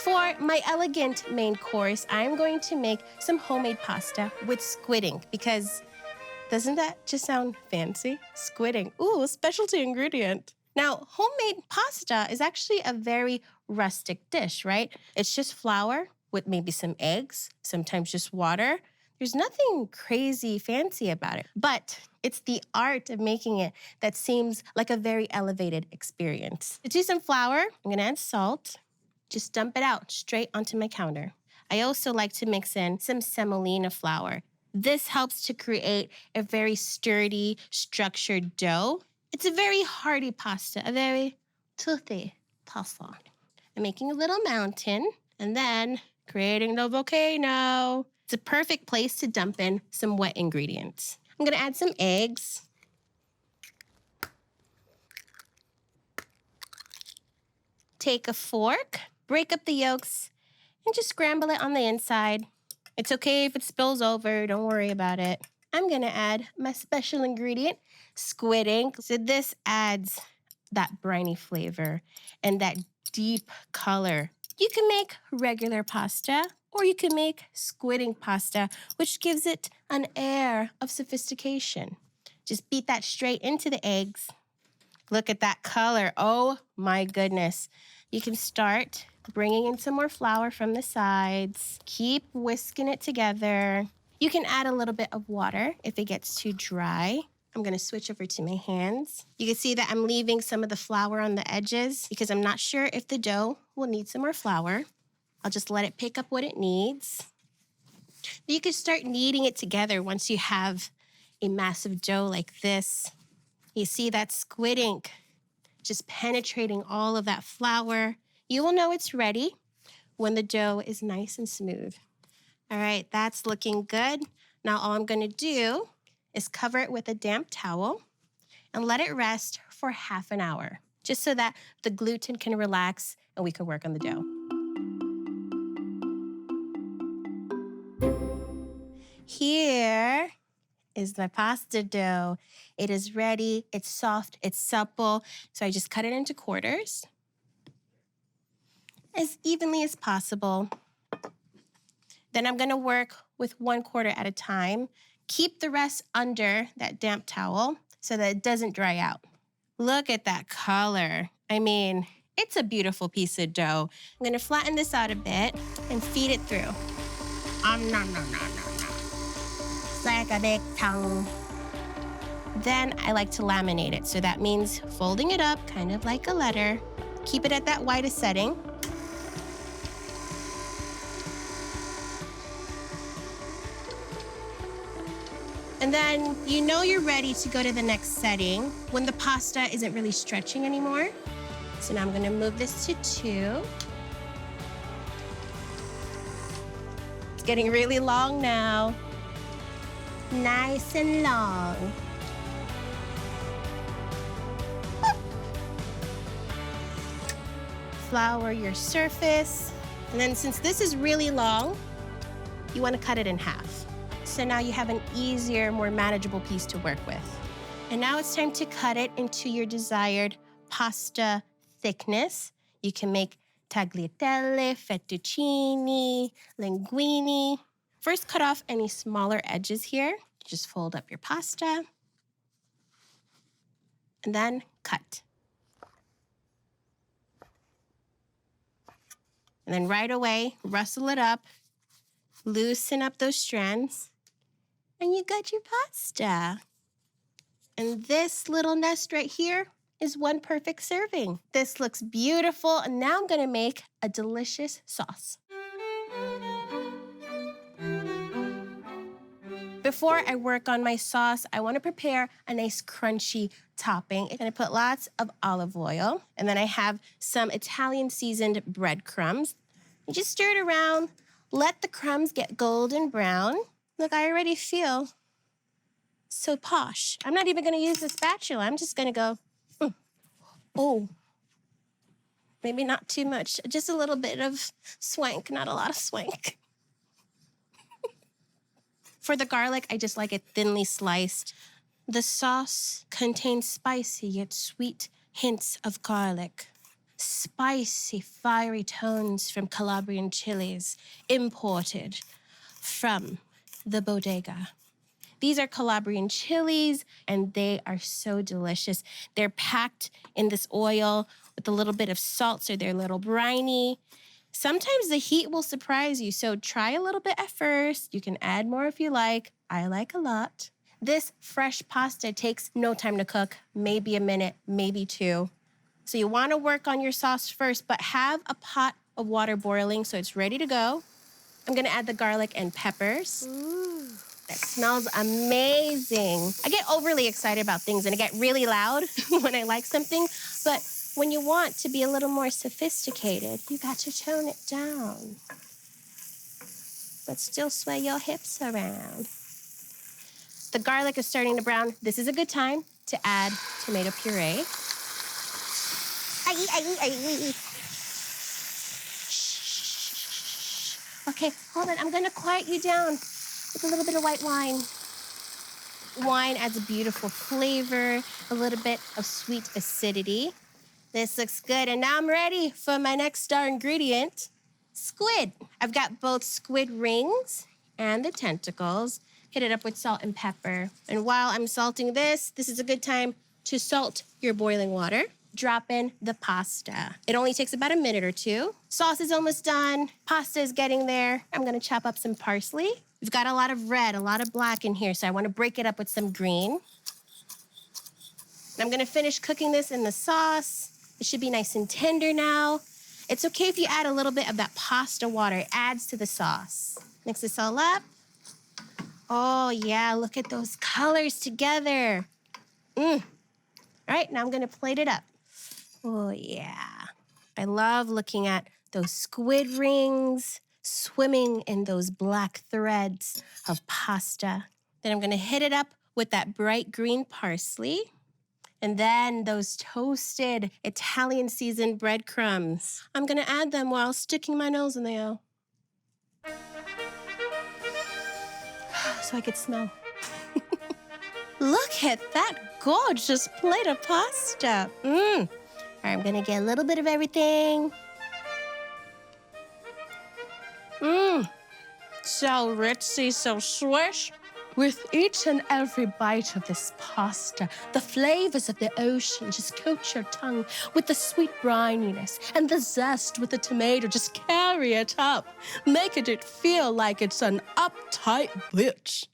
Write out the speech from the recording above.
For my elegant main course, I'm going to make some homemade pasta with squidding because doesn't that just sound fancy? Squidding. Ooh, a specialty ingredient. Now, homemade pasta is actually a very rustic dish, right? It's just flour with maybe some eggs, sometimes just water. There's nothing crazy fancy about it, but it's the art of making it that seems like a very elevated experience. To do some flour, I'm gonna add salt. Just dump it out straight onto my counter. I also like to mix in some semolina flour. This helps to create a very sturdy, structured dough. It's a very hearty pasta, a very toothy pasta. I'm making a little mountain and then creating the volcano. It's a perfect place to dump in some wet ingredients. I'm gonna add some eggs. Take a fork, break up the yolks, and just scramble it on the inside. It's okay if it spills over, don't worry about it. I'm gonna add my special ingredient, squid ink. So this adds that briny flavor and that deep color. You can make regular pasta or you can make squid ink pasta, which gives it an air of sophistication. Just beat that straight into the eggs. Look at that color, oh my goodness. You can start bringing in some more flour from the sides. Keep whisking it together. You can add a little bit of water if it gets too dry. I'm gonna switch over to my hands. You can see that I'm leaving some of the flour on the edges because I'm not sure if the dough will need some more flour. I'll just let it pick up what it needs. You can start kneading it together once you have a massive dough like this. You see that squid ink just penetrating all of that flour. You will know it's ready when the dough is nice and smooth. All right, that's looking good. Now all I'm gonna do is cover it with a damp towel and let it rest for half an hour, just so that the gluten can relax and we can work on the dough. Here is my pasta dough. It is ready, it's soft, it's supple. So I just cut it into quarters as evenly as possible. Then I'm gonna work with 1/4 at a time. Keep the rest under that damp towel so that it doesn't dry out. Look at that color. I mean, it's a beautiful piece of dough. I'm gonna flatten this out a bit and feed it through. Nom, nom, nom, nom, nom. It's like a big tongue. Then I like to laminate it. So that means folding it up, kind of like a letter. Keep it at that widest setting. And then you know you're ready to go to the next setting when the pasta isn't really stretching anymore. So now I'm gonna move this to 2. It's getting really long now. Nice and long. Flour your surface. And then since this is really long, you wanna cut it in half. So now you have an easier, more manageable piece to work with. And now it's time to cut it into your desired pasta thickness. You can make tagliatelle, fettuccine, linguine. First, cut off any smaller edges here. Just fold up your pasta. And then cut. And then right away, rustle it up, loosen up those strands, and you got your pasta. And this little nest right here is one perfect serving. This looks beautiful, and now I'm gonna make a delicious sauce. Before I work on my sauce, I wanna prepare a nice crunchy topping. I'm gonna put lots of olive oil, and then I have some Italian seasoned breadcrumbs. You just stir it around, let the crumbs get golden brown. Look, I already feel so posh. I'm not even gonna use the spatula. I'm just gonna go, oh, maybe not too much. Just a little bit of swank, not a lot of swank. For the garlic, I just like it thinly sliced. The sauce contains spicy yet sweet hints of garlic. spicy, fiery tones from Calabrian chilies imported from the bodega. These are Calabrian chilies, and they are so delicious. They're packed in this oil with a little bit of salt, so they're a little briny. Sometimes the heat will surprise you, so try a little bit at first. You can add more if you like. I like a lot. This fresh pasta takes no time to cook, maybe a minute, maybe 2. So you want to work on your sauce first, but have a pot of water boiling so it's ready to go. I'm going to add the garlic and peppers. Ooh. That smells amazing. I get overly excited about things and I get really loud when I like something, but when you want to be a little more sophisticated, you got to tone it down. But still sway your hips around. The garlic is starting to brown. This is a good time to add tomato puree. Shh. Okay, hold on. I'm gonna quiet you down with a little bit of white wine. Wine adds a beautiful flavor, a little bit of sweet acidity. This looks good, and now I'm ready for my next star ingredient, squid. I've got both squid rings and the tentacles. Hit it up with salt and pepper. And while I'm salting this is a good time to salt your boiling water. Drop in the pasta. It only takes about a minute or 2. Sauce is almost done. Pasta is getting there. I'm gonna chop up some parsley. We've got a lot of red, a lot of black in here, so I wanna break it up with some green. I'm gonna finish cooking this in the sauce. It should be nice and tender now. It's okay if you add a little bit of that pasta water. It adds to the sauce. Mix this all up. Oh yeah, look at those colors together. All right, now I'm gonna plate it up. Oh yeah. I love looking at those squid rings swimming in those black threads of pasta. Then I'm gonna hit it up with that bright green parsley. And then those toasted Italian seasoned breadcrumbs. I'm gonna add them while sticking my nose in there. So I could smell. Look at that gorgeous plate of pasta. All right, I'm gonna get a little bit of everything. So ritzy, so swish. With each and every bite of this pasta, the flavors of the ocean just coat your tongue with the sweet brininess, and the zest with the tomato just carry it up, making it feel like it's an uptight bitch.